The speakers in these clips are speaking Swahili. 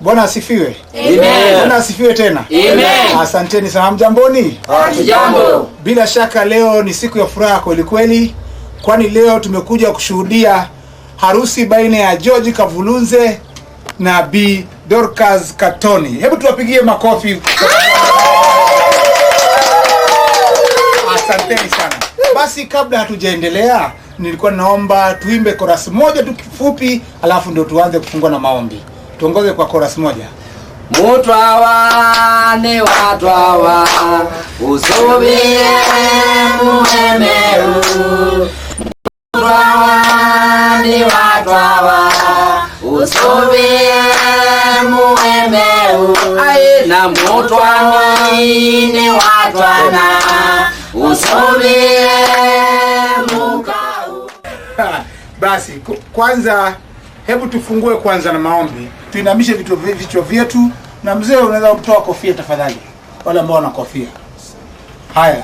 Bwana asifiwe. Amen. Bwana asifiwe tena. Amen. Asanteni sana. Hamjamboni? Hatujambo. Bila shaka leo ni siku ya furaha kweli kweli, kwani leo tumekuja kushuhudia harusi baina ya George Kavulunze na Bi Dorcas Katoni. Hebu tuwapigie makofi. Asanteni sana. Basi kabla hatujaendelea, nilikuwa naomba tuimbe chorus moja tu kifupi, alafu ndio tuanze kufungua na maombi. Tuongoze kwa chorus moja. Mutwawa ni watwawa usubie muhemeu. Mutwawa ni watwawa usubie muhemeu. Aye na mutwawa ni watwana usubie mukau. Basi kwanza hebu tufungue kwanza na maombi. Tuinamishe vichwa vyetu, na mzee unaweza kutoa kofia tafadhali, wale ambao wana kofia. Haya.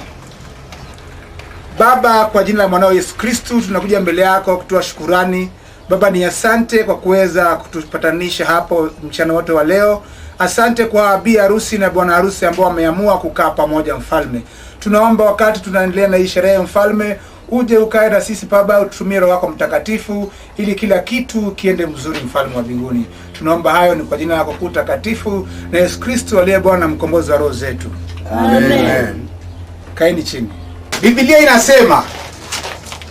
Baba, kwa jina la mwanao Yesu Kristo tunakuja mbele yako kutoa shukurani. Baba, ni asante kwa kuweza kutupatanisha hapo mchana wote wa leo. Asante kwa bi harusi na bwana harusi ambao wameamua kukaa pamoja. Mfalme, tunaomba wakati tunaendelea na hii sherehe, Mfalme, uje ukae na sisi Baba, ututumie Roho wako Mtakatifu ili kila kitu kiende mzuri. Mfalme wa mbinguni, tunaomba hayo ni kwa jina lako kuu takatifu na Yesu Kristo aliye Bwana mkombozi wa roho zetu. Amen. Kaeni chini. Biblia inasema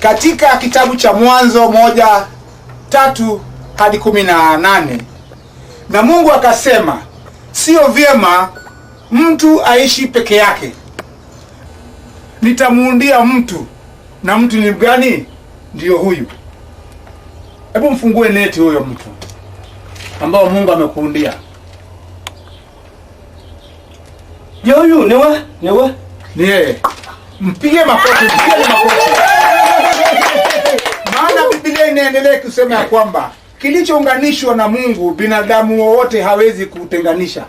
katika kitabu cha Mwanzo 1:3 hadi 18, na Mungu akasema, sio vyema mtu aishi peke yake, nitamuundia mtu. Na mtu ni gani? Ndio huyu. Hebu mfungue neti huyo mtu ambao Mungu amekuundia. Huyu ni yeye. Mpige makofi, mpige makofi. Maana Biblia inaendelea kusema ya kwamba kilichounganishwa na Mungu binadamu wote hawezi kutenganisha.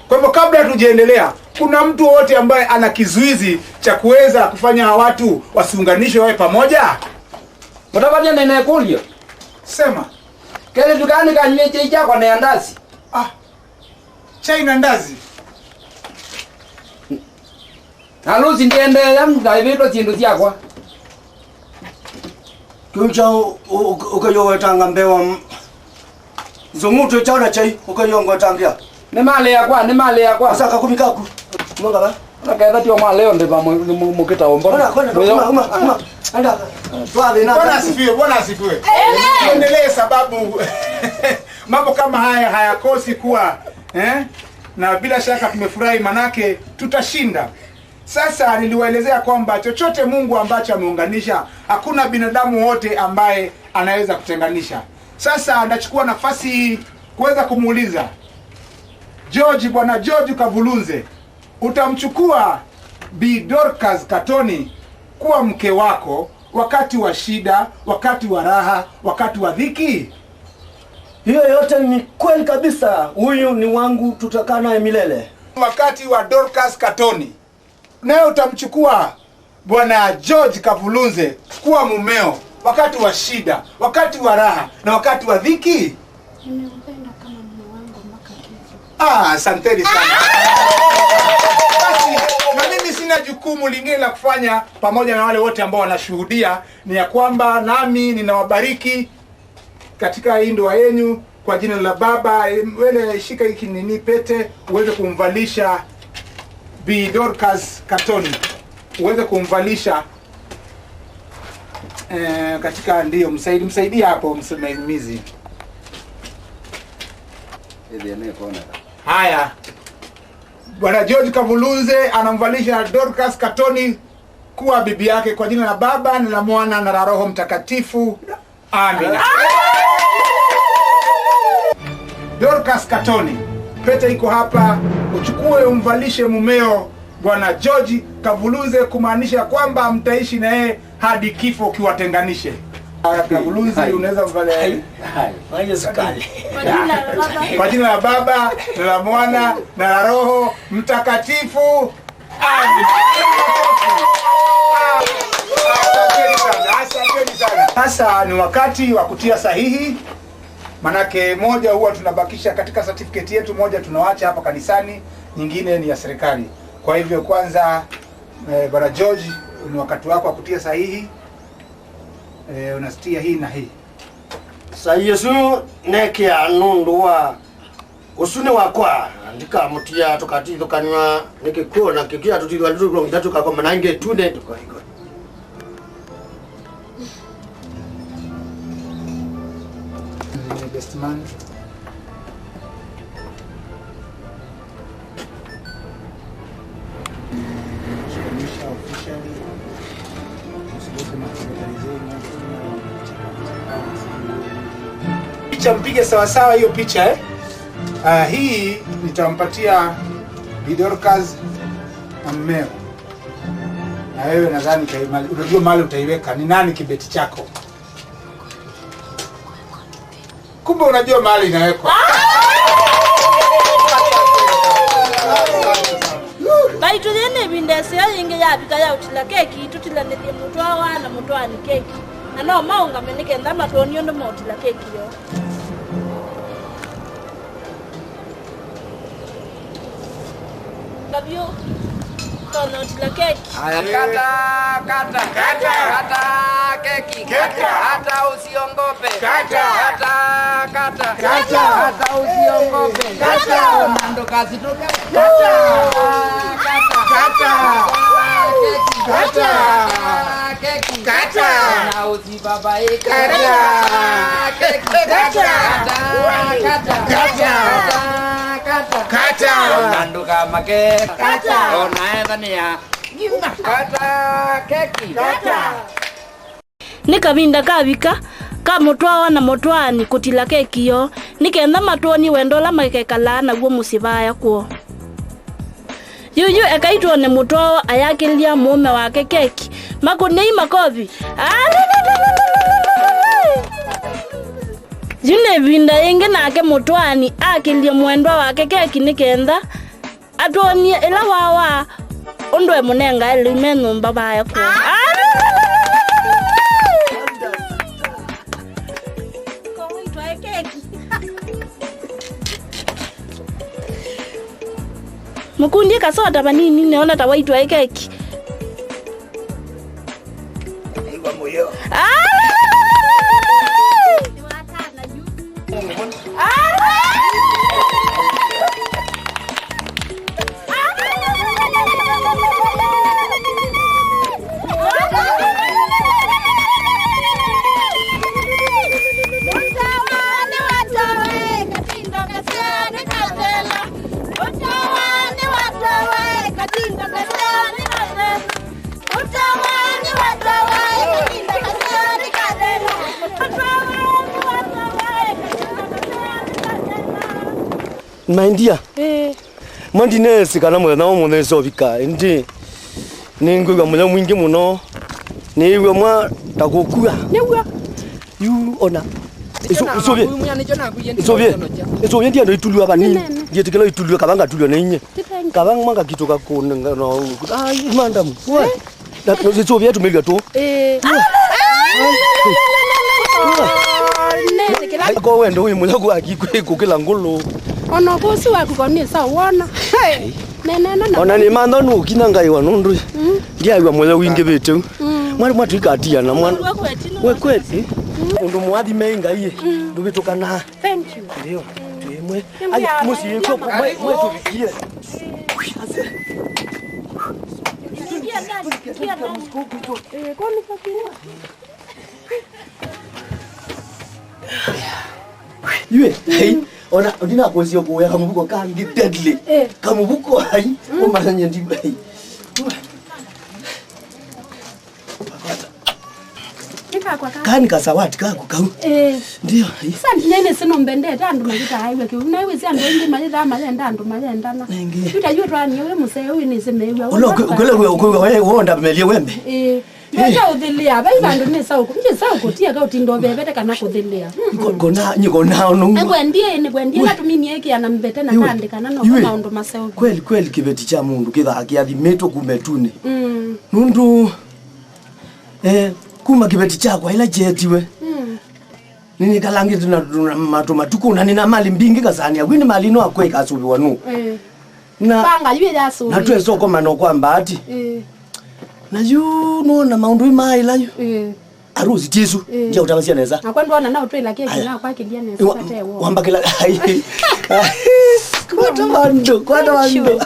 Kwa hivyo kabla tujaendelea, kuna mtu wote ambaye ana kizuizi cha kuweza kufanya watu wasiunganishwe wawe pamoja? Mutafanya nene kulio. Sema. Kile dukani kanywe chai chako na ndazi. Chai na ndazi. Halusi ndiende mdaiveto chindu cyakwa. Kucha ukayowetanga mbewa zumutu chaona chai ukayongo tangia. Ni mali yakwa. Saka kumikaku. Munga ba. Nakaenda tio mali leo ndeba mukita ombo. Anda. Twale na. Bwana asifiwe. Endelee sababu mambo kama haya hayakosi kuwa na bila shaka tumefurahi, manake tutashinda. Sasa niliwaelezea kwamba chochote Mungu ambacho ameunganisha, hakuna binadamu wote ambaye anaweza kutenganisha. Sasa ndachukua nafasi kuweza kumuuliza George, bwana George Kavulunze, utamchukua Bi Dorcas Katoni kuwa mke wako wakati wa shida, wakati wa raha, wakati wa dhiki? Hiyo yote ni kweli kabisa. Huyu ni wangu, tutakaa naye milele. Wakati wa Dorcas Katoni, naye utamchukua bwana George Kavulunze kuwa mumeo wakati wa shida, wakati wa raha na wakati wa dhiki? Nimempenda kama mume wangu mpaka kifo. Asanteni sana. Basi na mimi sina jukumu lingine la kufanya pamoja na wale wote ambao wanashuhudia, ni ya kwamba nami ninawabariki katika hii ndoa yenu kwa jina la Baba. Wewe shika hiki nini pete uweze kumvalisha Bi Dorcas Katoni, uweze kumvalisha katika ndio msaidia hapo msimamizi. Haya, bwana George Kavulunze anamvalisha Dorcas Katoni kuwa bibi yake kwa jina la Baba na la Mwana na la Roho Mtakatifu. Amina. Dorcas Katoni, pete iko hapa, uchukue umvalishe mumeo bwana George Kavulunze, kumaanisha kwamba mtaishi na yeye hadi kifo kiwatenganishe. Kavulunze, unaweza mvalia. Kwa jina la Baba na la Mwana na la Roho Mtakatifu. Amina. Asante sana. Sasa ni wakati wa kutia sahihi. Manake moja huwa tunabakisha katika certificate yetu, moja tunawacha hapa kanisani, nyingine ni ya serikali. Kwa hivyo kwanza Bwana George, ni wakati wako wa kutia sahihi. Unastia hii na hii. Sahihi su nekia nundua usune wakwa ndika mutia tokati tokanywa nikikuona kikia tutilwa ndugu ngitatu kwa manange tune tukoiko. Best man. Picha mpige sawa sawa hiyo picha hii nitampatia Bidorcas na mmeo. Na wewe nadhani unajua mahali utaiweka. Ni nani kibeti chako? Kumbe unajua mahali inawekwa. Baitu yene bindese yinge yapika ya utila keki tutila ne mutwa wana mutwa ni keki. Na no maunga menike ndama tonyo ndo mutila keki yo. Kabio tono utila keki. Aya kata keki. Kata usiongope. Kata usiongope. Mando kazi toka. Kata na usibabae. Kata mando kama keki. Ona ya kata keki. Nikabinda kabika ka mutwa na mutwani kutila keki yo nikenda matoni wendola makekala na gwo musibaya kwo yuyu akaitwa ne mutwa ayakilia mume wake keki makunei makobi june binda yenge nake mutwani akilia mwendwa wake keki nikenda atoni ela wawa ondwe munenga elimenu mbabaya kwo Mukundi kasota banini neona tawaitwa keki. Iwa moyo. Maindia. Mandi nesi kana mwe na mwe so bika ndi ningwe mwe mwingi muno niwe mwa takukua niwe you ona isobye ndio itulwa banini ndio tikela itulwa kabanga tulwa na inye kabanga manga kitoka kona no ai mandamu we na isobye tumelia to ko wendo uyu munyago akikwe kukila ngolo ono kosi wakukonisa wona nene ona ni mando no kinanga iwa nundu ndia iwa moyo winge betu mwari mwatikatia na mwana we kweti undu mwathi menga iye ndubitoka na thank you ndio tuimwe ai musi yeko mwe tubikie yue hey ona ndina kozi yokuya kamubuko kandi deadly kamubuko hai umaranye ndi hey kani kasawati kako kau ndio sandi nene sinombende tandu malita haiwe kuna iwe sandi ndi malita malenda ndu malenda na tutajua twani wewe musewe ni semewe kule wewe wonda melie wembe Nja udhilia, bai bandu ne sauko. Nje sauko tia ka utindo bebete kana kudhilia. Nyiko no. Ngwendie na tumini yake anambete na kande kana no kama ndo maseo. Kweli kibeti cha mundu kiva akiadhimeto kumetune. Nundu kuma kibeti chako ila jetiwe. nini kalangi tuna matuku na nina mali mbingi kasani akwini mali no akwe kasubi wanu na panga ywe ya so na tuwe soko mano kwamba ati na yu no na maundu mai la yu arusi tisu ndia utabasia neza akwandona na utwe la keki na kwa kilia neza tatewo wamba kila kwata wando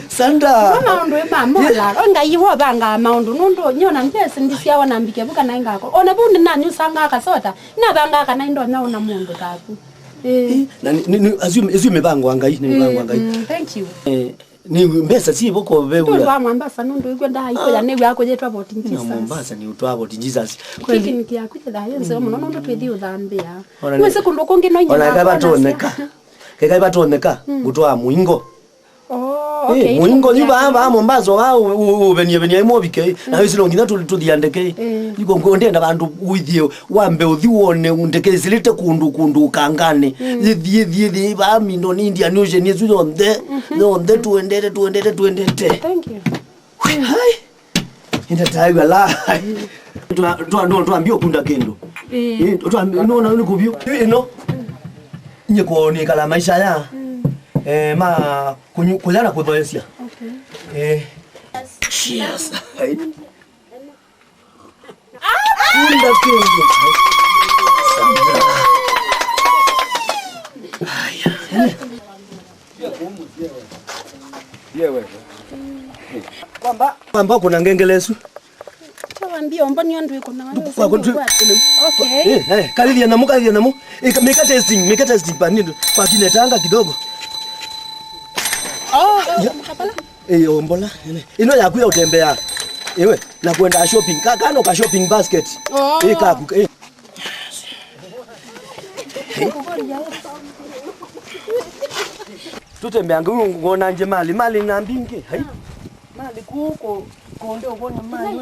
sanda maundu mamola onga yiwo banga maundu nundo nyona mpese ndisia wana mbike buka na ingako ona bundi na nyusanga kasota na banga kana ndo naona mundu kaku na assume bango angai ni bango angai thank you ni mbesa si boko bebu ya Mombasa nundo ikwenda iko ya newe yako yetu about Jesus Mombasa ni utwa about Jesus kweli nikia kucheza yense muno nundo twidi udhambia mwese kunduko ngino nyina ona kabatoneka keka batoneka gutwa muingo okay muingo ni baba Mombasa wao benye mobike na hizo ngina tuliandeke iko ngondenda bantu withio wambe uthiwone undeke zilite kundu kangane thie ba mindo ni Indian Ocean yesu yonde tuendete thank you hai inda taiwa la tu ambio kunda kendo tu no na kubio no nyeko ni kala maisha ya ma kunyana kudhoesia okay cheers kunda kendo kwamba kuna ngengelesu Tawambia mboni yandu iko na wewe. Okay. Kalivia namu. Make testing panindo. Kwa kinetanga kidogo. Mkapala? Ombola. Ino ya kuya utembea. Ewe, na kwenda shopping. Kano ka shopping basket. Kaku. Tutembea ngona nje mali ngambinge. Hai. Mali kuko konde ubone mali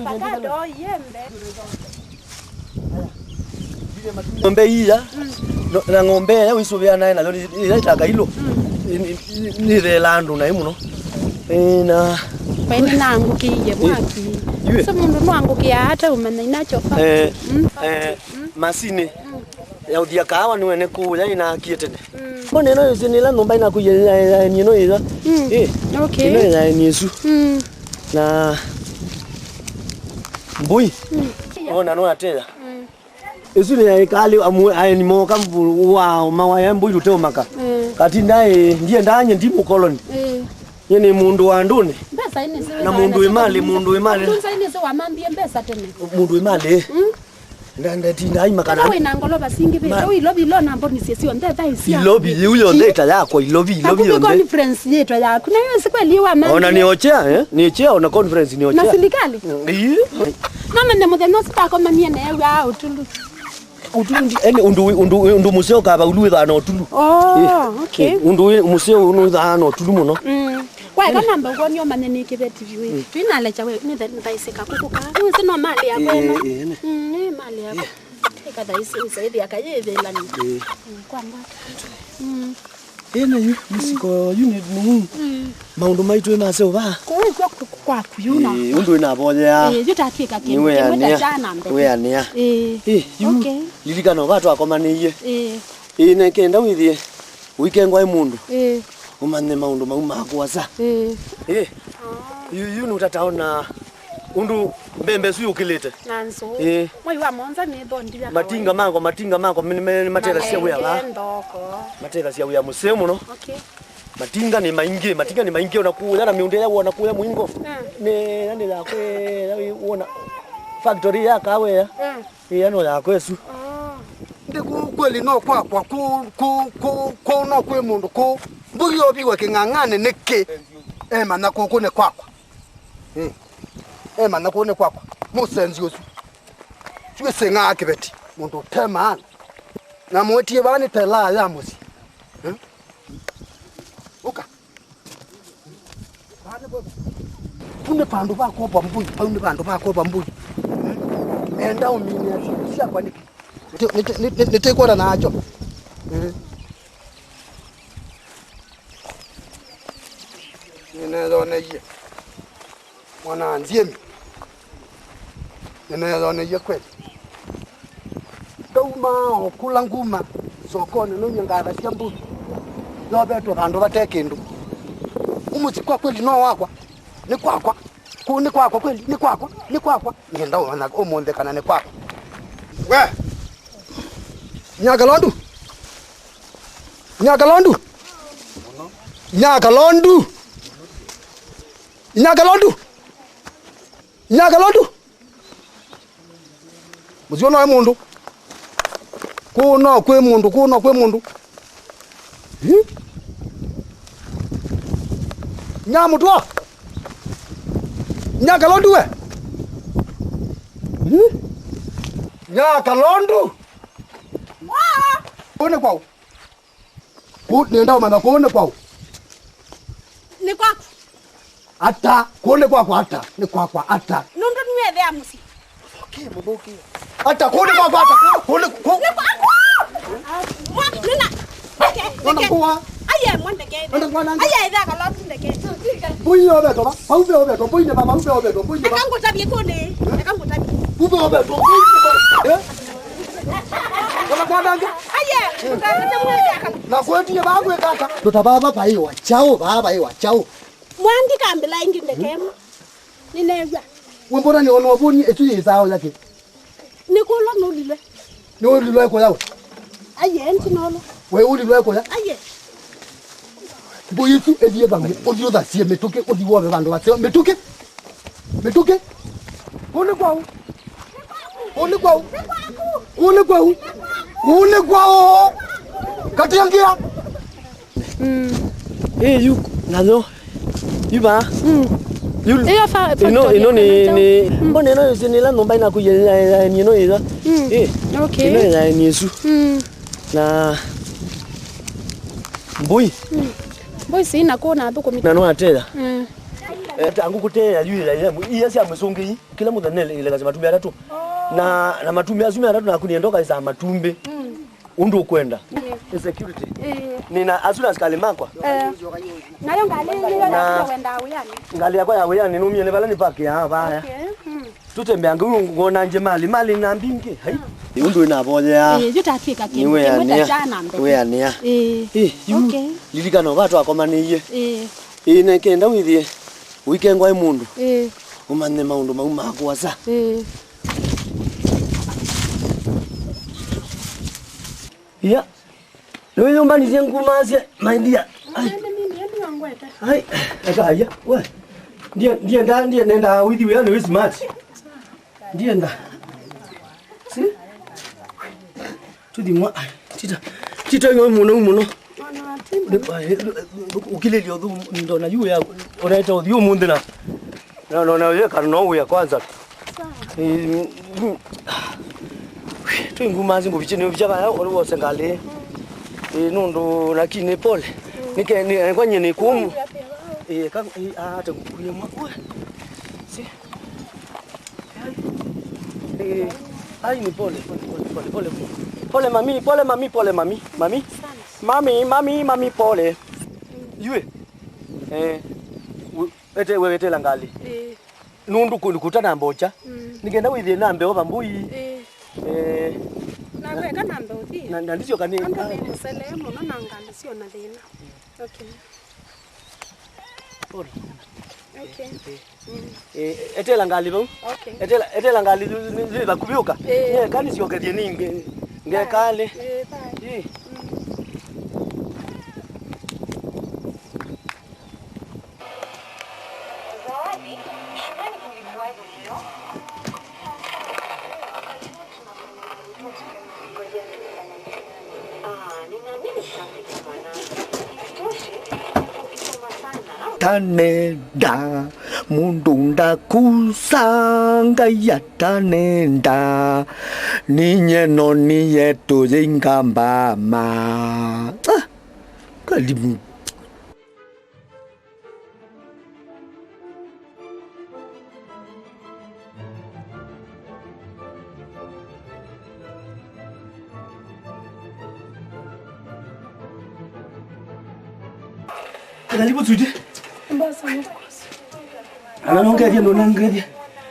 ngombe iya na ngombe ya wisubia naye nalo ilitaka hilo ni relandu na imuno na kwani nangukiye mwaki so mundu nwangukia hata umenya inachofa masine ya udia kawa ni wene ku ya ina kietene mbona no yosinila nomba ina kuye ni no ida okay no ya ni Yesu na mbui ona no atela Yesu ni ikali ayi ni moka wa mawaya mbui uteo maka kati ndaye ndiye ndanye ndi Mukoloni yene mundu wa ndune mbesa ine sewe na mundu imali tunza ine sewa mambie mbesa tene mundu imali ndanda tinda ai makana wewe na ngolo basingi be wewe ilobi lo nambo ni sisi onde daisia ilobi uyo ndeta yako ilobi onde conference yetu ya kuna hiyo siku liwa mama ona niochea niochea ona conference niochea na serikali mama ne modeno spa kama mie na ya utulu ene undu museo kaba uluitha no tulu okay undu museo uluitha no tulu muno kwa kana mbago nyo manene kibeti viwe twina lecha we ni ndaiseka kukuka ni sino mali ya kwena mali yako teka daisi usaidi akayeve lani kwamba yu musiko unit mu maundu maitu na se ba kwa kuyuna undu ina boya yutatika kende mweta jana mbe we ania okay lirikano watu akomaniye ine kenda withie weekend wa mundu umane maundu mauma kwasa yu utataona undu mbembe suyu kilete nanzo moi wa monza ni dondi ya matinga mango matera sia weya ba matera sia weya musemo no okay matinga ni maingi unakuya na miunde yao unakuya muingo ne nani la kwe uona factory ya kawe ya ano la kwesu ndiku kweli no kwa no kwe mundu ko buyo biwe kingangane neke mana ko ne kwakwa mana ko ne kwakwa musenzi yosu chwe senga kibeti mundu tema na motie bani tela ya musi uka bani bo tunde pandu ba ko bambuyi pandu pandu ba ko bambuyi enda uminia sia kwani nitekora nacho ninezone ye mwana nziemi ninezone ye kweli uma okula nguma sokoni no nyangara cia mbuzi no beto vandu vatekindu umuzi kwa kweli no wakwa ni kwakwa ni kwakwa kweli ni kwakwa ngenda wana omonde kana ni kwakwa we Nyakalondu muziona wa mundu kuno kwe mundu Nyamutwa Nyakalondu we Nyakalondu kuone kwao nenda umana kuone kwao Ni kwako. Ata kuone kwako hata ni kwako hata Nundu niwe thea musi. Okay muboki hata kuone kwako hata kuone kwako Nina. Nona kwa Aye mwandeke. Aye idha kalondu ndeke. Buyo beto ba paupe obeto buine ba paupe obeto buine ba Kangu tabie kone. Kangu tabie. Bupe obeto buine Kama kwa dange Aye mukakata mwandeka. na kwetie bangu ekaka tutababa paiwa chao baba iwa chao Mwandika mbila ingi ndekema. Ninewa. Wembona ni ono boni etu yisao yake Nikulo nulile. ni ulilwe ko yawo Aye ntinolo. we ulilwe ko ya Aye. Boyitu edie bangi odio da sie metuke odiwo be bandu batse metuke Kone kwao kati yangia You nano Iba Iyo fa ino ni mbona no isinila nomba ina kuyela ni no ida Okay. ino ina ni su na mbui Boy sina kona thuko mita. nano atela tangu kutea yule iya sia msongi kila mtu ile lazima matumbi atatu na matumbi azumi atatu na kuniendoka za matumbi undu kwenda security nina assurance kalimakwa Nayo ngalele wenda uyani. ngali yakwa yawe yani numie ne bala ni paki ya baya tutembea ngona nje mali na mbinge hai undu ina boya Jutafika ni we ania Okay. lilikana watu akomaniye ine kenda withie weekend mundu umane maundu mauma kwasa ya leo nyumba ni zengu maze my dear ai akaya we ndiye nenda with you and with smart ndiye nda si tudi mwa tita yo muno ukileli odhu ndo na yu ya unaita odhu munde na ye karno ya kwanza Twingumazi ngobichini bichaba olwose ngale nundu lakini pole nike kwanye ni kumu ata kukuye mwa si ai ni pole mami pole yue ete langali nundu kulikutana mbocha nigenda withie nambe oba mbui Na weka nambe uthi. na ndicho kani Ando ni muselemo no nanganda sio na thina. Okay. pole Okay. etela ngali bo Okay. etela ngali ziba kubyuka kani sio kedie ninge ngekale Bye. Tanenda mundunda kusanga ya tanenda ninye no niye to Ngomma ma kalibu kalibu tude Mbasa mo. anaongea ndo naongea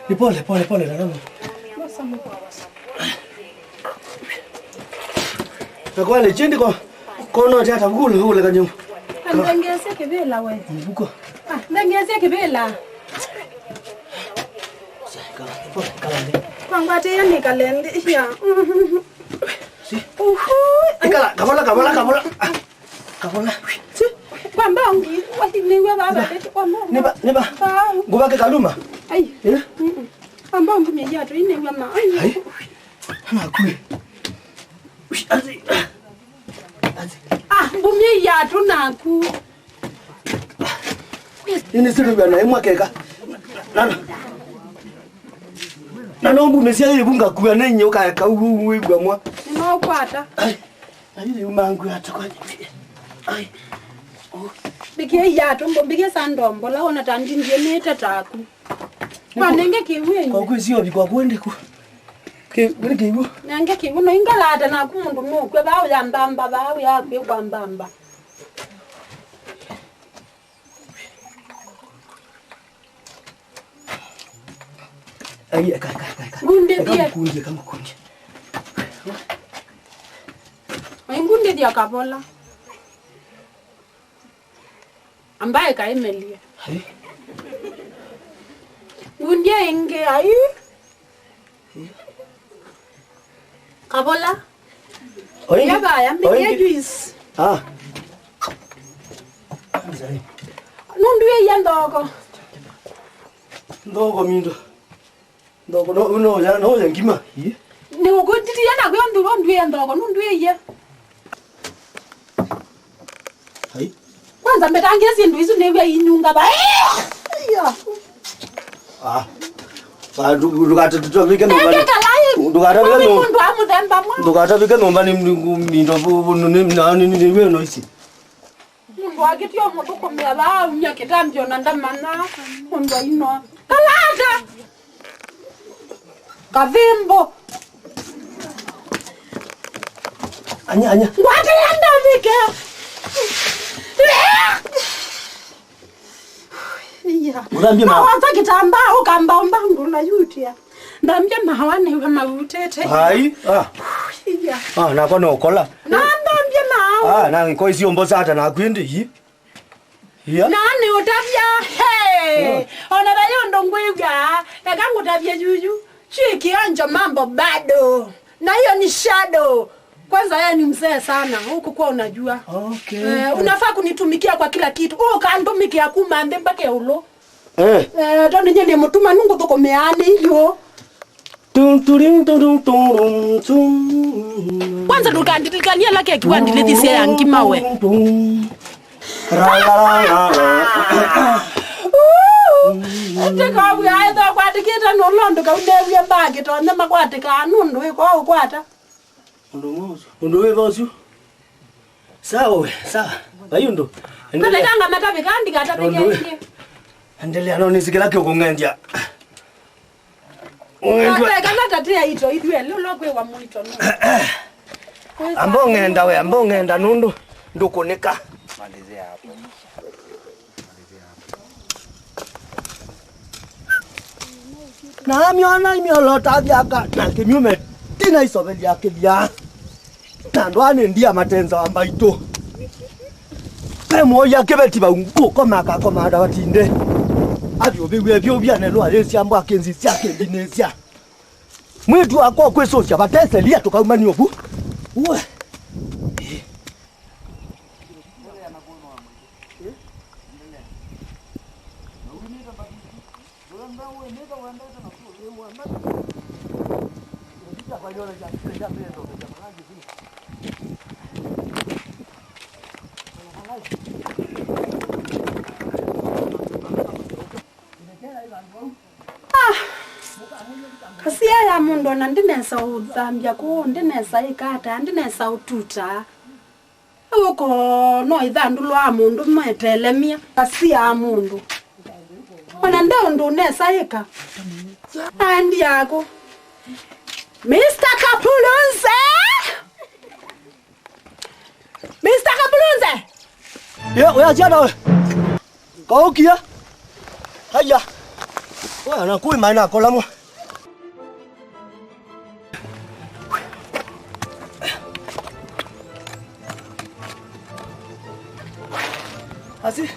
ni pole na namo Mbasa mo. Na kwa le chindi ko no jata kule kanyo. Ndengeze kibela we. Mbuko. Ndengeze kibela. Kwangwate yani kalende ya. Ikala kabola. Kabola. Kwamba ungi wati niwe baba letu kwamba. Neba. Ngubake kaluma. Ai. Kwamba ungi meja tu ine mama. Ai. Hana kwe. Azi. Mbumi ya tu naku. Ini siru bana emwakeka. Nano mbumesia ile bunga kuya nenye ukaka uwigwa mwa. Nima ukwata. Ai. Ile mangu atakwa. Ai. Bikie ya tu mbike sandombo la ona tandi ndiye neta taku. Kwanenge kiwe. Kwa kwezi obi kwa kwende ku. Buri kibu. Nange kiwe no ingalata na kumundu mukwe bawo ya mbamba bawo ya kwe kwa mbamba. Ai ka. Gunde dia. Kunje. Ai gunde dia kabola. Ambaye kaimelia. Ai. Gunde inge ai. Kabola. Oingi. Ya ba ya mbike juice. Mzai. Nundu ya ndogo. Ndogo mindo. Ndogo no ya ngima. Ni ukutiti yana kwa ndu ya ndogo nundu ya. Hai. Kwanza mbetangia ndu hizo newe inyunga ba. Ya. Ndukata tutobike nomba. Ndukata bike nomba ni mindo ni weno isi. Mundu akitio mutu kumya ba unya kitambio na ndamana. Mundu ino. Kalata. Kavimbo. Anya. Ngwate yanda bike. Iya. Urambie ma. Waza kitamba ukamba mbangula yutia. Ndambie mahawane wa mavutete. Hai. Iya. Na kwa nokola. Ndambie mahawa. Na ngiko isi omboza hata na kwende yi. Iya. Nani utabia? Hey. Ona bayo ndongwega. Nakangu tabia juju. Chiki anjo mambo bado. Na hiyo ni shadow. Kwanza yeye ni mzee sana. Huku kwa unajua. Okay. Unafaa kunitumikia kwa kila kitu. Kantumikia kumande mpaka ulo. Ndo nye mutuma nungu tuko meani hiyo. Kwanza tukandikania lake kiwandilithisia ya ngimawe. Ndika uya ndo kwatikita no londo ka udevye bagi to nyama kwatika nundu iko ukwata. Ndo wewe sawa. Bayundo. Endelea kanga matabi kandi katapike. Endelea no nisikila kyo kungendia. Ngende kana tatia ito idwe lo kwe wa muito no. Ambo ngenda nundu ndukunika. Malizia hapo. Na miona imiolota byaka na kimyume tina isobeli yake bya. Tandwane ndia matenza ambaito. Moya kebeti ba unko komaka komada watinde. Abyo byo byane lo alesi ambo akenzi syake binezia. Mwitu akwa kwesocha batese lia tokaumani obu. Uwe. Kasia ya mundo na ndinesa uzambia ku ndinesa ikata ndinesa ututa. Uko no idhandu lwa mundu metelemia kasia ya mundu. Ona ndeo ndo nesa ika. Andi yako. Mr. Kapulunze! Mr. Kapulunze! Oya jana we. Kaukia. Haya. Oya nakui maina kolamo. Asi.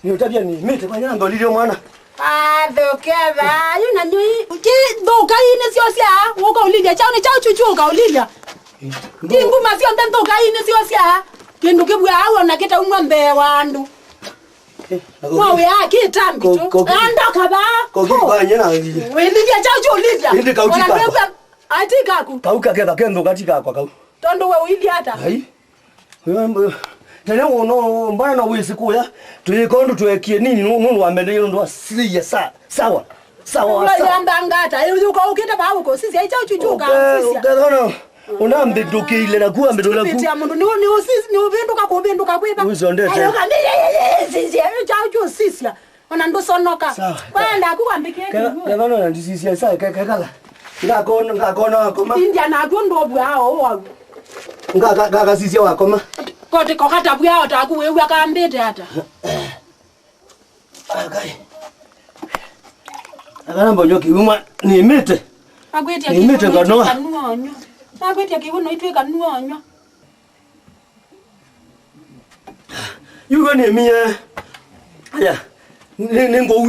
Ni utabia ni mete kwa nyanga lilio mwana. Adokeva, yuna nyui. Ki doka ine sio sia, uko ulilia chao ni chao chuchu uka ulilia. Kingu masio ntento doka ine sio sia. Kindu kibwa awo na kita umwambe wandu. Mwawe yake tambi tu. Andoka ba. Kogi kwa nyana ulilia. Ulilia chao chuchu ulilia. Ndi kautika. Atika ku. Kauka keba kendo katika kwa kau. Tondo we ulilia hata. Hai. Wewe tena uno mbona na wisi kuya tuikondo tuekie nini nunu wamende ndo asilia sawa Yamba ngata yuko ukita ba uko sisi aicha chuchuka sisi no unambe ndokile na kuwa mbe dola ku piti ya mundu ni sisi ni ubinduka kubinduka kwiba uzondete ayo kandi sisi aicha chu sisi ona ndo sonoka kwenda kuambike kana na ndisisi sai kala ngakona koma india na gondo bwao ngaka sisi wakoma kote kokata bwao takuwe akambete hata akai Akalamba nyoki uma ni mete. Agweti ni mete nganoa. Agweti akiwono itweka nuonyo. Yuko ni mie. Aya. Ningo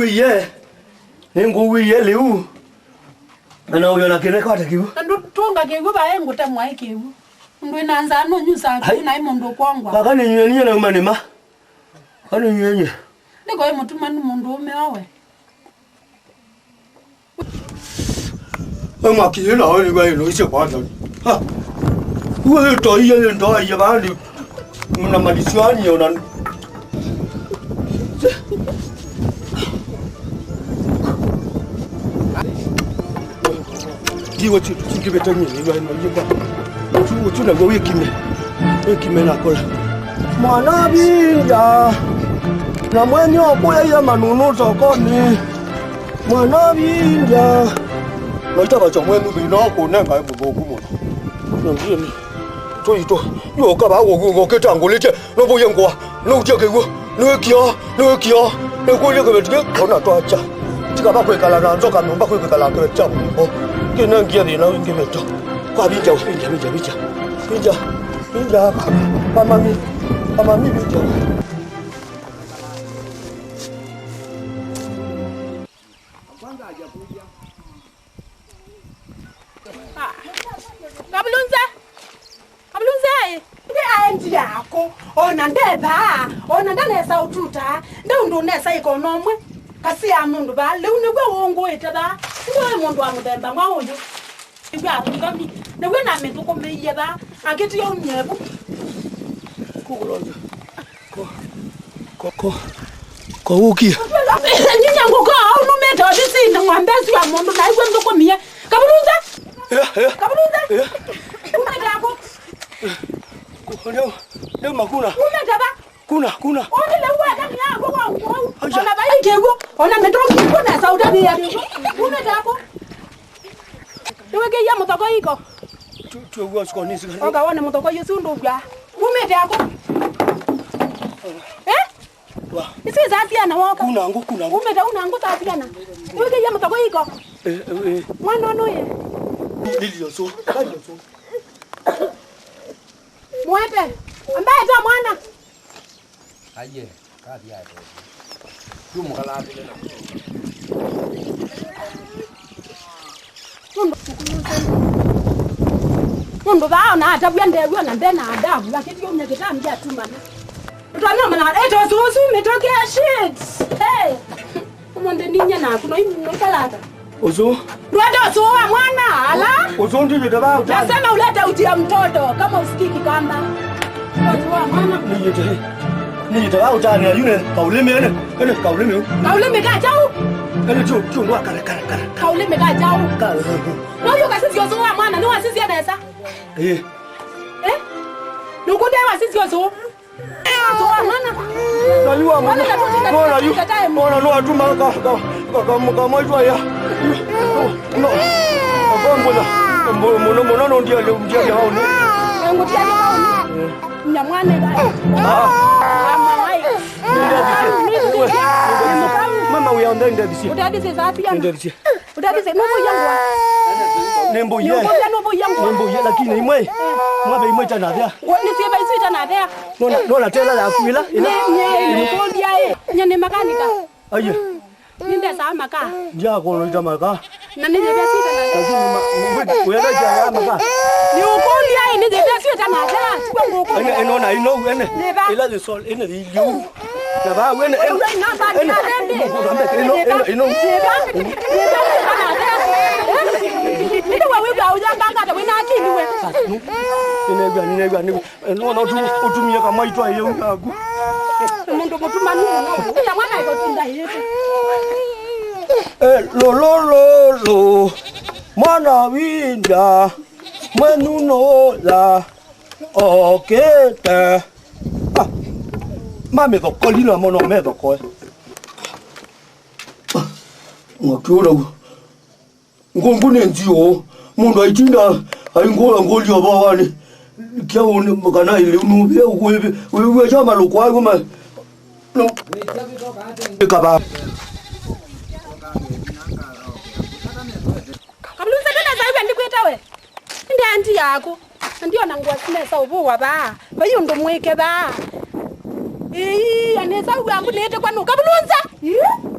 wiye leu. Ana uyo na kene kwata kibu. Ndo tonga kibu ba engo tamwa kibu. Ndo inaanza no nyusa na imondo kwangwa. Bakani nyenye na manema. Kani nyenye. Niko mutuma numundu umeowe. Ama kila wale kwa ino ise kwanza. Ha. Wewe toiye ndo aye bali. Mna malisiani ona. Kiwa chikibetani ni bali mjinga. Uchu na gowe kime. Kime na kola. Mwana binja. Na mwenye oboya ya manunu sokoni. Mwana binja. Naitaka chamwenu binako nenga ebugogu mona. Nangiyeni. Toito. Yo kaba wo ketangoleke no boyengwa. No jekewo. No kia. No koye kebetike kona twacha. Tikaba kwekala na nzoka nomba kwekala kecha mbo. Kinangiya dina ngimeta. Kwa bija Bija. Mama mi bija. Kabulunza ndi aendi yako ona ndeba ona ndanesa ututa ndo nesa ikonomwe kasi ya mundu ba le unegwe wongo etaba ngo mundu amudemba ngwa uyu ngwa ngami newe na metuko meyeba aketi yo nyebu Kukulonza. Ko uki. Nyinya ngo ka unu meta bisi na ngwambezi ya mundu na igwe ndoko miye kabulunza kabulunza umeta yako Leo makuna. Umeta Kuna. Oni lewa kama yako wangu. Ona bai kego. Ona metroki kuna sauta bia. Umeta yako. Tuweke ya mutoko iko. Tuwa sikonisi. Oga wana mutoko yesu ndobwa. Umeta yako. Wa. Isi zatia na wako. Kuna. Umeta unangu zatia na. Tuweke ya mutoko iko. Mwana noye. Lilio so. Mwete. Ambaye ta mwana. Aye, kadi ya. Yumu kala tele na. Mundu bao na atabia ndewa na ndena adabu lakini yomnya kitambia tumana. Utanya mana eto susu metokea shit. Hey. Umonde ninya na kuno imukalata. Ozo. Rwanda soa mwana ala. Ozo ndije daba uta. Nasema uleta utia mtoto kama usikiki kamba. Ozo mwana. Ni daba uta ni yule kauleme ene kauleme. Kauleme ka chau. Ene chu ndo kara. Kauleme ka chau. Wewe kasisi ozo mwana ni wasisi anaweza. Nukunde wasisi ozo. Naliwa mwana. Mwana no atuma kama mwaitwa ya. No. Mbona no ndia hao ni. Ngutia hao. Nyamwane ba. Mama uyaonda ndabisi. Utadise zapi yana. Ndabisi. Utadise nubu yangwa. Nembo ye. Nembo ye lakini imwe. Mwabe imwe tana dia. Ni siba isi tana dia. Nona tela la kuila. Ni kondia e. Nyane makanika. Aye. Ninde sa maka. Dia ko lo maka. Na ni debe si tana dia. Wewe ja maka. Ni kondia e ni debe si tana dia. Nona ene. Ila de sol ene di yu. Na ba wene eno. Ndio wewe bwa ujanga ta wena akili we. Ninegwa no utumie kama itwa hiyo ngagu. Mundu mutuma nuno. Ya mwana iko tinda yetu. Lo mwana winda mwenuno la okete. Mame do kolina mono me do ko. Ngokura. Ngongune ndio mundu aitinda aingola ngoli abawani. Kyawone makana ile unube ukwebe. Wewe chama lokwa ngoma. No. Kaba. Kabuluza tena zaiba ndikweta we. Ndi anti yako. Ndio nangwa sinesa ubuwa ba. Bayo ndo mweke ba. Anesa uambu nete kwanu kabuluza.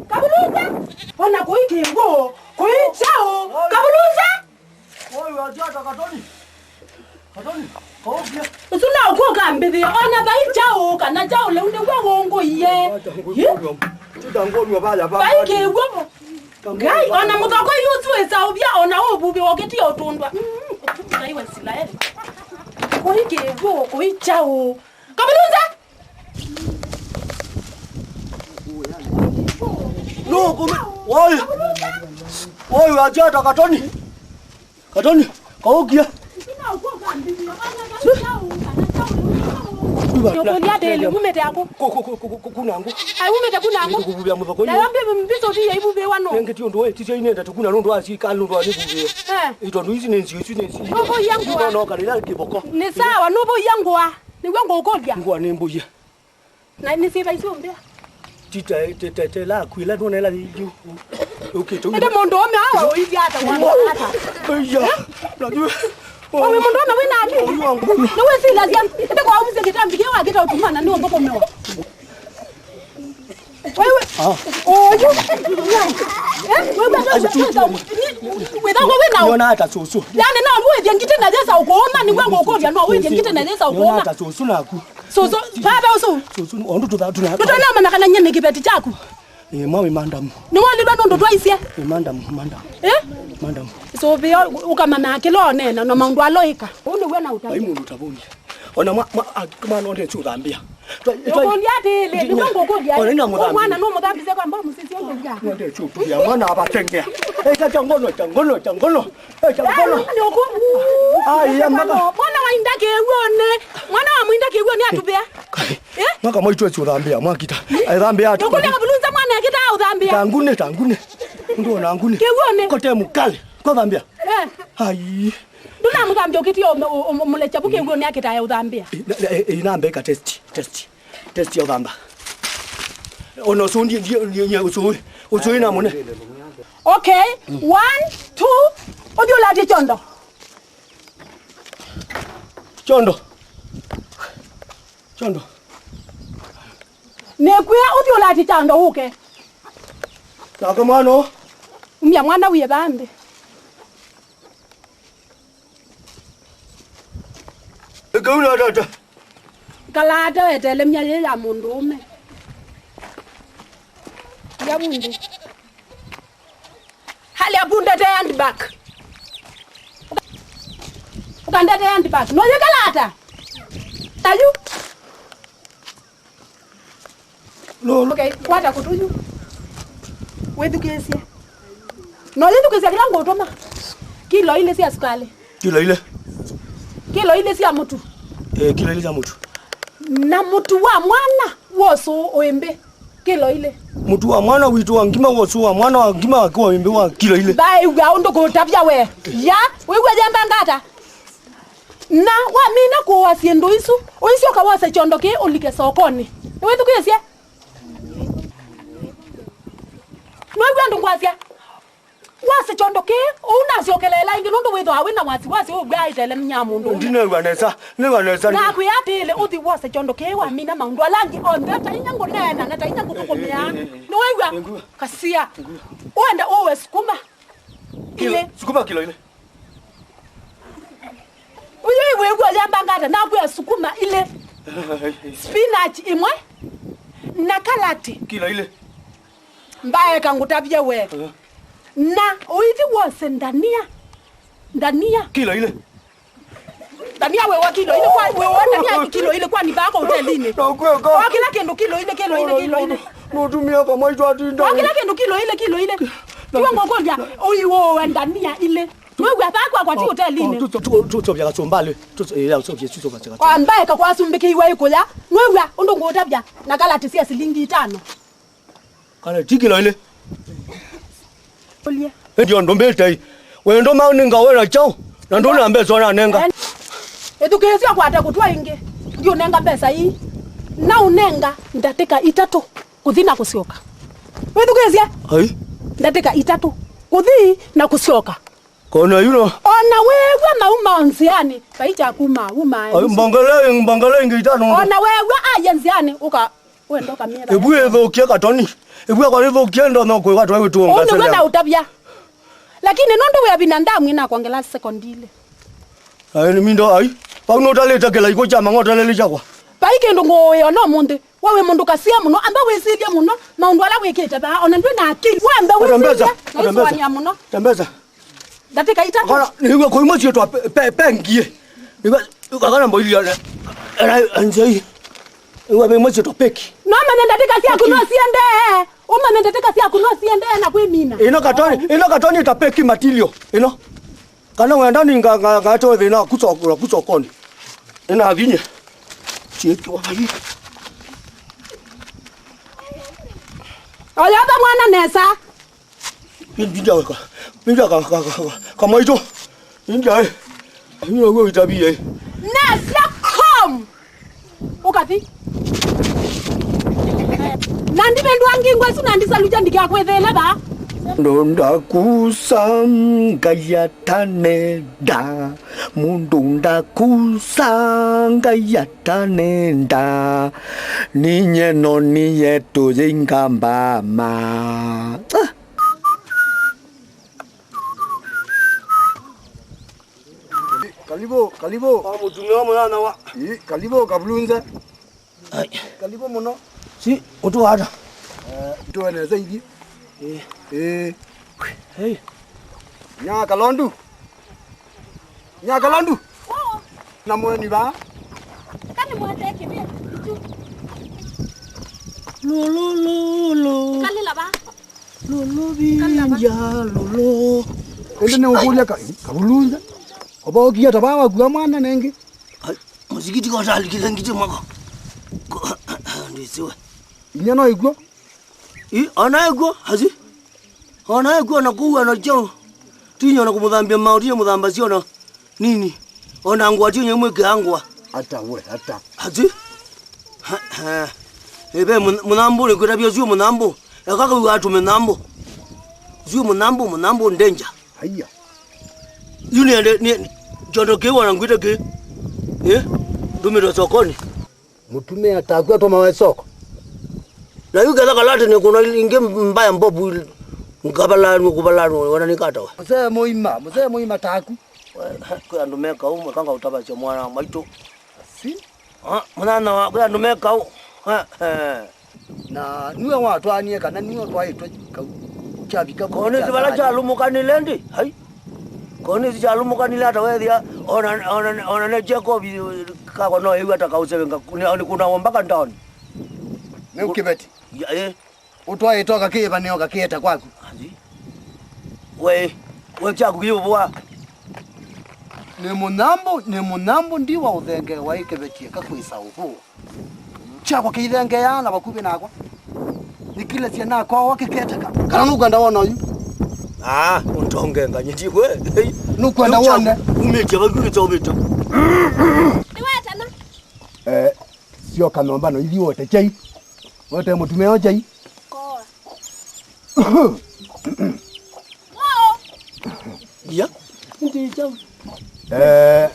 Kabuluza. Ona kuikingo. Kuichao. Kabuluza. Oyo ajata katoni. Katoni. Obia. Usuna ukoka mbidi. Ona baichao kana chao le unde kwa ngongo ye. Tutangoni wabala ba. Baikingo. Gai ona mutako yutu esa obia ona obubi oketi otundwa. Kutuka iwe silaeli. Kuikingo kuichao. Kabuluza. No, come. Oi, ajata katoni. Katoni, kaogia. Yokolia dele umete yako. Kunangu. Ai umete kunangu. Kububya muvako. Na yambe mbizo ti yibube wano. Ngeti ondo tije inenda tukuna londo asika londo alibubye. Ito ndo izi nenzi. Nobo yangu. No kalila kiboko. Ni sawa nobo yangu. Ni wangu ukolia. Ngwa nembuye. Na ni siba isi umbe. Tete la kuila dona la yu. Okay, to. Ende mondo ome hawa uivi hata wangu hata. Aya. Najua. Wewe mondo ome wina ati. Na wewe si lazima. Ende kwa umize kitambi kiwa kita utumana ni ngoko mewa. Wewe. Oyo. Wewe Yona hata soso. Yani na wewe ngite na jesa ukoma ni wangu ukolia no wewe ngite na jesa ukoma. Yona hata soso naku. Soso baba uso. Soso ondo to that na. Tutona mana kana nyene kibeti chako. Mawe mandamu. Ni wali bado ndo twaisia. Mandamu. Mandamu. So vyo ukamama akilo nena no maundu aloika. Uni wena Ai mundu tabuni. Ona kama nonde tsudambia. Yokolia dele ni wangu ukolia. Mwana no mudambi ze kwamba musisi wangu ya. Nonde tsutu ya mwana abatengea. Changono. Changono. Ai ya maka. Mwana wainda kewone. Mwana wa muinda kewone atubea. Maka moitwe tsudambia mwakita. Ai dambia atu. Yokolia kabulunza mwana yakita udambia. Tangune. Ndo na ngune. Kewone. Kote mukali. Ko dambia. Ai. Nduna mudambia ukitio mulecha buke ngone yakita ya udambia. Inambe ka test ya udamba. Ono sundi ndio usui na mune. Okay, 1 2 odio lati chondo. Nekuya odio lati chondo uke. Taka mano. Umya mwana uye bambe. Gauna dada. Kalada etele mnyale ya mundu ume. Ya mundu. Hali abunda te handbag. Ukanda te handbag. No ye kalata. Ayu. No. Okay, kwata kutuju. Wedu kesia. No le tukesia kila ngotoma. Kilo ile si askale. Kilo ile Si amutu. Kilo ile si amutu. Na mutu wa mwana woso oembe. Kilo ile. Mutu wa mwana witu wa ngima woso wa mwana wa ngima wa kwa oembe wa kilo ile. Bai wa ondo ko tapya we. Ya, wewe jamba ngata. Na wa mina ko wasiendo isu. Oisio ka wase chondo ke olike sokoni. Wewe tukuyesia. No gwandu kwasia. wase chondoke una siokelela ingi ndo wetho awina wasi ubwa itele mnyamundu ndine gwanesa na kuyatile uthi wase chondoke wa mina maundu alangi ondeta inyango nena na tainyango tukomya no wewa kasia uenda uwe sukuma ile kilo ile uyewe wewa yambangata na kuya sukuma ile spinach imwe na kalati kilo ile mbaye kangutabye we na uithi wose ndania kilo ile ndania wewe kilo ile kwa wewe ndania kilo ile kwa ni bako hotelini kwa kila kendo kilo ile no tumia kama hizo atinda kila kendo kilo ile kiwa ngokoja uiwo ndania ile wewe bako kwa hotelini tu bya katsombale ya tu bya kwa mbaye ka kwasumbike iwe ikola wewe ndo ngotabya na kalati sia silingi 5 kana tikilo ile olie ndio ndo mbeltai wewe ndo maninga wewe chao na ndo nambe zona nenga edukezia kwata kutwa inge ndio nenga pesa hii na unenga ndateka 3 kuthina kusioka edukezia ai ndateka 3 kuthi na kusioka kona yuno ona wewe mauma onziani baicha kuma uma ai mbangale ingi 5 ona wewe ayenziani uka wendo kamera ebu ethokia katoni ebu kwa ethokia ndo no kwa watu wetu ngase ona utabya lakini nondo we binadamu ina kwangela sekondile ai ni mindo ai pauno taleta kela iko chama ngota lele chakwa baike ndo ngoyo no munde wewe mundu kasia muno amba wesidia muno maundu ala wekete ba ona ndwe na akili wamba wesidia muno tembeza datika ita kana niwe ko imochi to pengie niwe kana mbo ili era anjei iwe be imochi to peki no mana datika sia kuno siende uma datika sia kuno siende na kwe mina ino katoni ta peki matilio ino kana wenda ninga gato thina kutsokoni ina vinye cheki wa hii oya ba mwana nesa Binja kama hicho. Binja. Hiyo wewe tabia. Nesa kom. Ukati. Nandi bendu angingwe sunandi saluja ndikia kwethela ba. Ndonda kusanga yatanenda. Mundunda kusanga yatanenda. Ninye no niye tuzingamba ma. Kalibo. Mutumia mwana wa. Kalibo kabulunza. Ai. Kalibo muno. Si, utuwada. Tuwana zaidi. Hey. Nyaka londu. Na mweni ba. Kani mwateke bia. Lolo. Kalila ba. Lolo binja lolo. Ende ne ukulia kabulunza. Oba okia tabawa kwa mwana nenge. Ai, muzikiti kwa tali kile ngiti mwako. Ndisiwe. Inyano igwo. Anaigwo hazi. Anaigwo na kuwa na chao. Tinyo na kumudhambia mauti ya mudhamba siona nini? Ona angwa tinyo mweke angwa. Hata. Hazi. Ebe munambo ni kutabia zio munambo. Yakaka watu munambo. Zio munambo ndenja. Haya. Yuni ni jondoke wana ngwita ke. Dumiro sokoni. Mutume atakwa to mawe soko. Na yuga la kalate ne kuna inge mbaya mbobu kubalano wana nikata wa. Mzee muima taku. Kwa ndumeka umu kanga utabacha mwana maito. Si? Mwana wa kwa ndumeka u. Na niwe watu anie kana niwe twaitwa chabika kone zibala cha lumukanile hai kone zibala lumukanile hata wewe ona ne Jacob kako no hiyo hata kausevenga kuna ombaka ndani ne ukibeti ya utwaitwa kakiba ne okakieta kwako azi we cha kugiwa ne munambo ndiwa uthenge wa ikibeti kakwisa uhu chakwa kithenge yana bakubi nakwa nikile ciana kwa wakiketa kana nukanda wona uyu untonge nganye ndikwe nukanda wona umeke bakugita ubita Niweta na sio kanomba no ili wote chai wote mutumeo chai koa. Wao Ya. Ndi jam.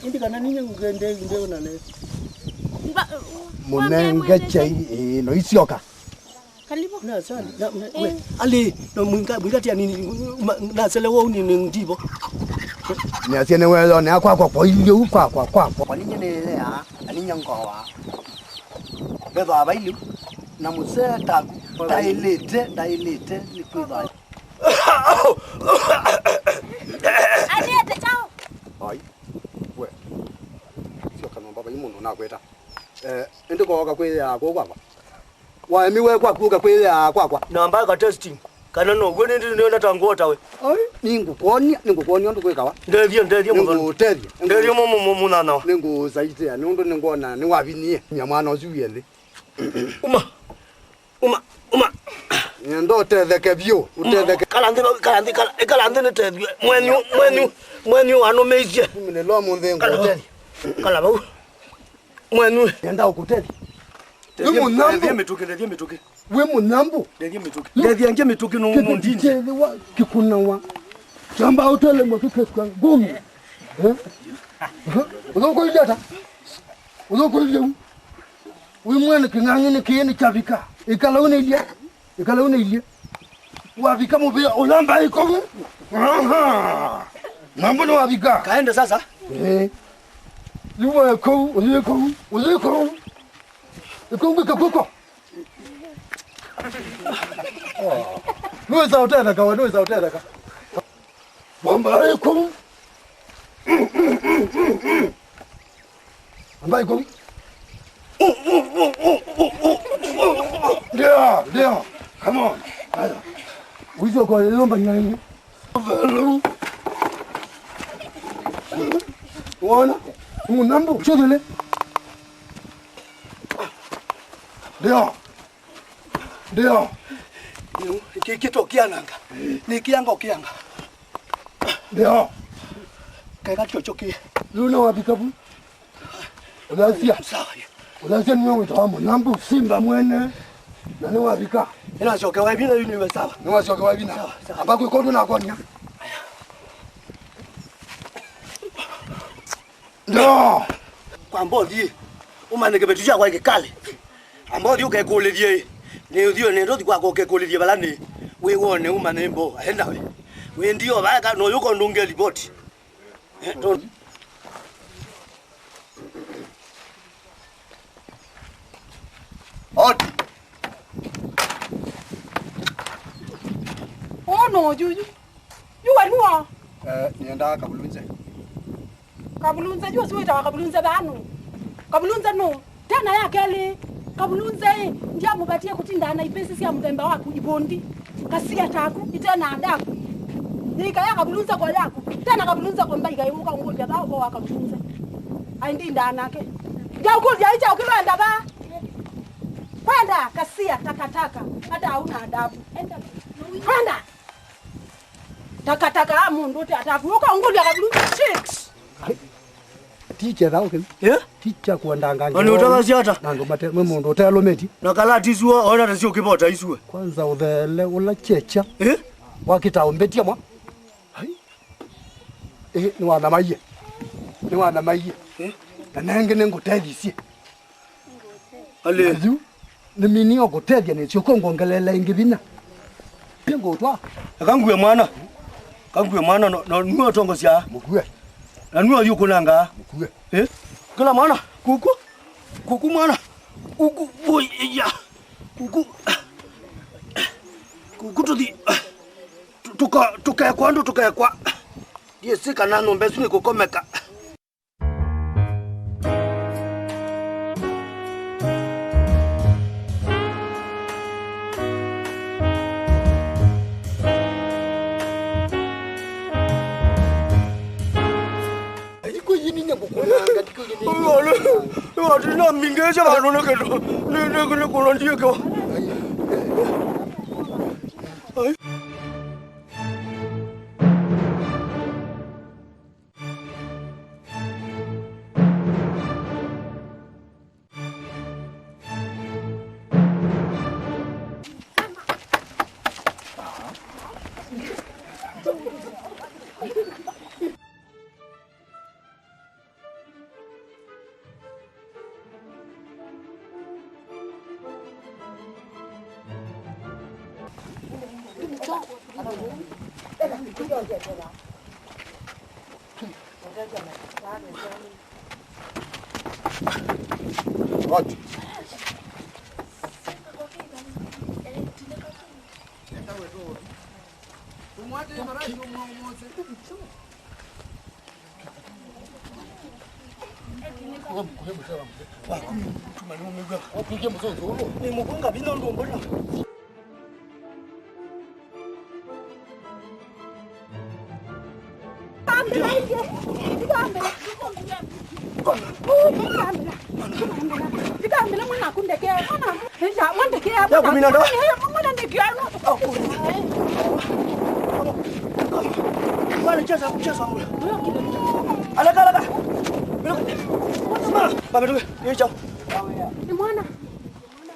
Ndi kana ninye ngende ndio nane. Munenge chai no isioka. Kalibu. Na sana. We. Ali no mwingati ya nini na sele wao ni ndibo. Ni asiene wewe ni akwa kwa ile kwa. Kwa ninye ne ya aninye ngowa. Beba abailu na museta dailete ni kwa. Ate chao. Ai. We. Sio kama baba yimuntu nakweta. Ndiko ka kwela kwa. Wa miwe kwa kuka kwela kwa. Na mbaka testing. Kana no gwe ndi na tangota we. Ai, ningukonia ndo kwekawa. Nderie muno. Nguterie. Nderie munana. Ningu zaite ndo ningona ni wabinie. Nyamana oziwele. Uma. Ndo tetheke bio, utetheke. Kalande ne tethwe. Mwenyu ano meje. Mine lo mundengo tetheke. Kala bau. Mwenyu. Yenda ukuteli. We munambu. We munambu. Nderie mituki no ndinje. Tetheke wa kikunawa. Chamba utele mwakikeswa ngumi. Uzokulijata. Uzokulijeu. We mwene kingangini kiyeni chavika. Ikala unelia. Wavika mubia ulamba iko. Mambo ni wavika. Kaende sasa. Yuwa uziko. Ikongika kuko. Nuweza utenda ka. Bamba iko. Bamba iko. There. Come on. Wizo kwa lomba nyingi. Wana, munambu chodele. There. Kitokia nanga. Nikianga. There. Kaika chochoki. Luna wapikabu. Ulasia. Sawa. Ulasia niwe utamu nambu simba mwene. Na ni wapika. Ina shoka wa bina yuni sawa. Ni wasoka wa bina. Abako ikondo na konya. No. Kwa mbodi. Umaneke betuja kwa kale. Ambodi ukekulilie. Ni udio ni ndodi kwa ukekulilie balani. We wone umanembo. Henda we. We ndio baka no yuko ndunge ripoti. Oti. Oh no, juju. Yuwa nuwa. Nienda kabulunze. Kabulunze juwa suwe tawa kabulunze banu. Kabulunze no. Tena ya kele. Kabulunze ndia mubatie kutinda na ipesi siya mdemba waku ibondi. Kasia taku itena adaku. Nika ya kabulunze kwa yako. Tena kabulunze kwa mbai gaimuka ngulya dawo kwa kabulunze. Aindi ndanake. Ndia ukulya icha ukilwenda ba. Kwenda kasia takataka. Hata hauna adabu. Kwenda. Takataka mundu atavuka ngulya kabulunze chicks. Teacher dao kim? Teacher kuandanga. Ani utakazi hata? Nango mate mundu utelo meti. Nakala tisuo ona tasio kibota isue. Kwanza udhele ula checha. Wakita umbetia mwa. Ni wana maiye. Na nange nengutethi. Ale. Ni mini ogutethi ni sio kongongelela ingibina. Pingo twa. Kanguye mwana no nuo tongo sia. Mukue. Na nuo yuko nanga. Mukue. Kila mwana kuku mwana. Kuku ya. Kuku tudi. Tuka kwa. Yesi kana nombe suni kukomeka. Na mingeja bano ne kedo. Ne kono ndiye ko. What?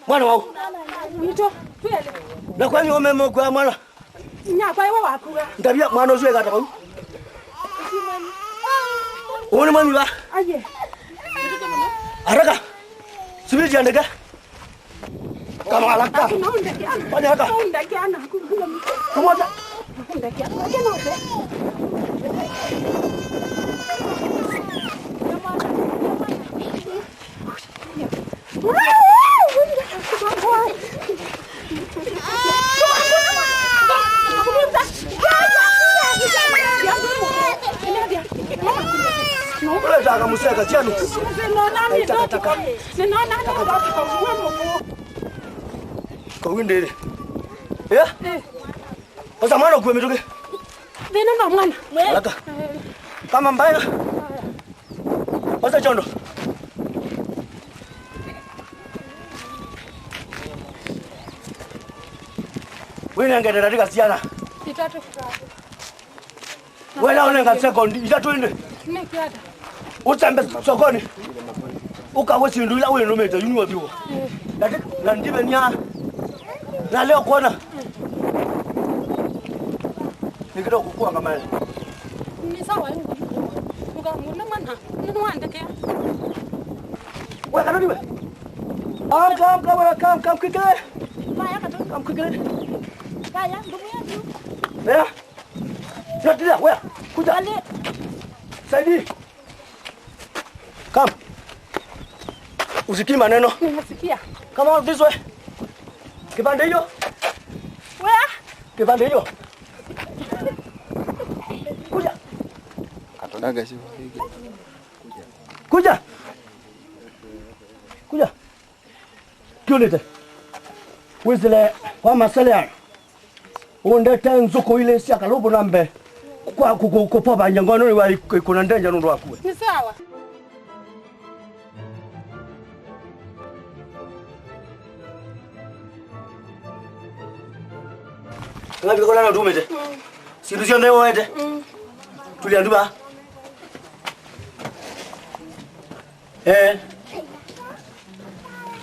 Mwana wao. Na kwani umemo kwa mwana? Nya kwa wewe wakura. Ndabia mwana uzwe gata kwa. Uone mami ba? Aye. Haraka. Subiri jiandika. Kama haraka. Fanya haraka. Kumoja. Unataka museka chani. Kwa winde. Yeah? Sasa mwana kuwe mitoke. Neno mwana. Haraka. Kama mbaya. Sasa chondo. Wewe ngende katika siana. Itatu. Wewe unaona second itatu inde. Nikiada. Utambe sokoni. Ukawe sindu ila wewe nometa yunwa biwo. Na ndibe nya. Na leo kuona. Nikitoka kukua kama yeye. Ni sawa yangu. Ngomma mwana. Nini waandike? Wewe kana niwe. Kam kike. Baya katu. Kam kike. Baya ndugu yangu. Eh? Natilia wewe. Kuja. Saidi. Kam. Usikii maneno. Nimesikia. Kama this way. Kipande hiyo. Wewe? Kipande hiyo. Kuja. Atonaga sio. Kuja. Kuja. Kiolete. Wizile kwa masala. Unde tenzuko ile sia kalobo nambe. Kwa kupopa nyangono ni kuna ndenja nundu akue. Ni sawa. Ngapi kola na dumete. Sidu sio ndewo ete. Tulianduba.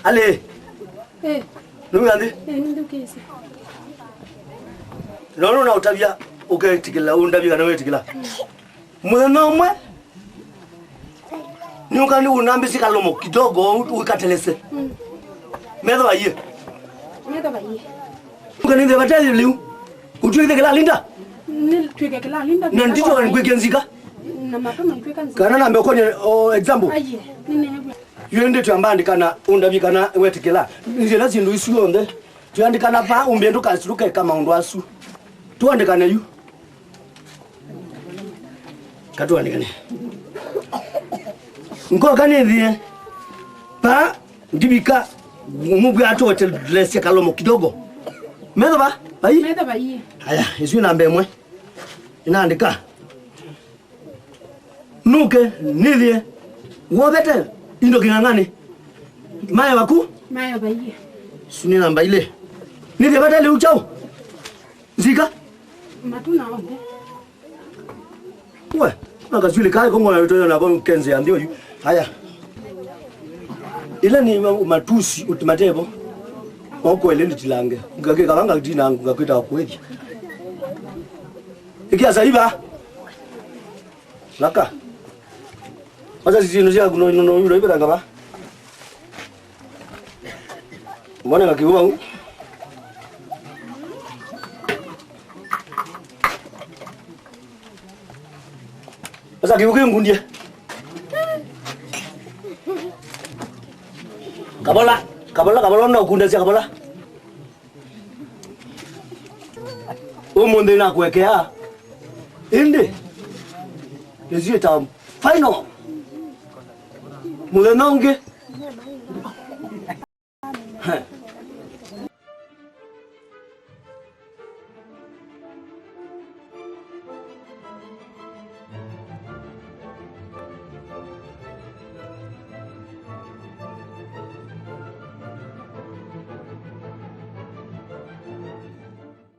Ale. Nungandi? Ndukisi. Nono na utabia uketikila undabia na wetikila. Mwana mwe. Nungandi unambi sikalomo kidogo ukatelese. Medo aye. Medo bayi. Ngani ndeba tali liu. Utwike kila linda? Ni twike kila linda. Na ndito ngwekenzika? Na mapema ngwekenzika. Kana nambe konye example. Aye. Nini hebu. Yende tuyambandikana undabikana wetikila. Nzela zindu isuonde. Tuyandikana pa umbendu kasiruka kama undu asu. Tuandikane yu. Katuandikane. Nko kanithie. Pa ndibika mubwa ato hotel dress kalomo kidogo. Medo ba? Bai? Medo bayi. Haya, isu namba emwe. Inaandika. Nuke nithie. Wobete indo kingangani. Maya waku? Maya bayi. Suni namba ile. Nithie batali uchao. Zika? Matuna onde. We, nakazuli kai kongo na yotoyo na kongo kenze ndio yu. Haya. Ile ni matusi utimatebo. Oko ele nditilange. Ngake kabanga ndina ngakwita kweli. Ikia saiba. Laka. Waza zino zia kuno yule ibera ngaba. Mbona ngakiwa hu? Sasa kiuke ngundie. Kabola na ukunda sia kabola. Umunde na kuwekea. Inde. Ezita final. Mulenonge.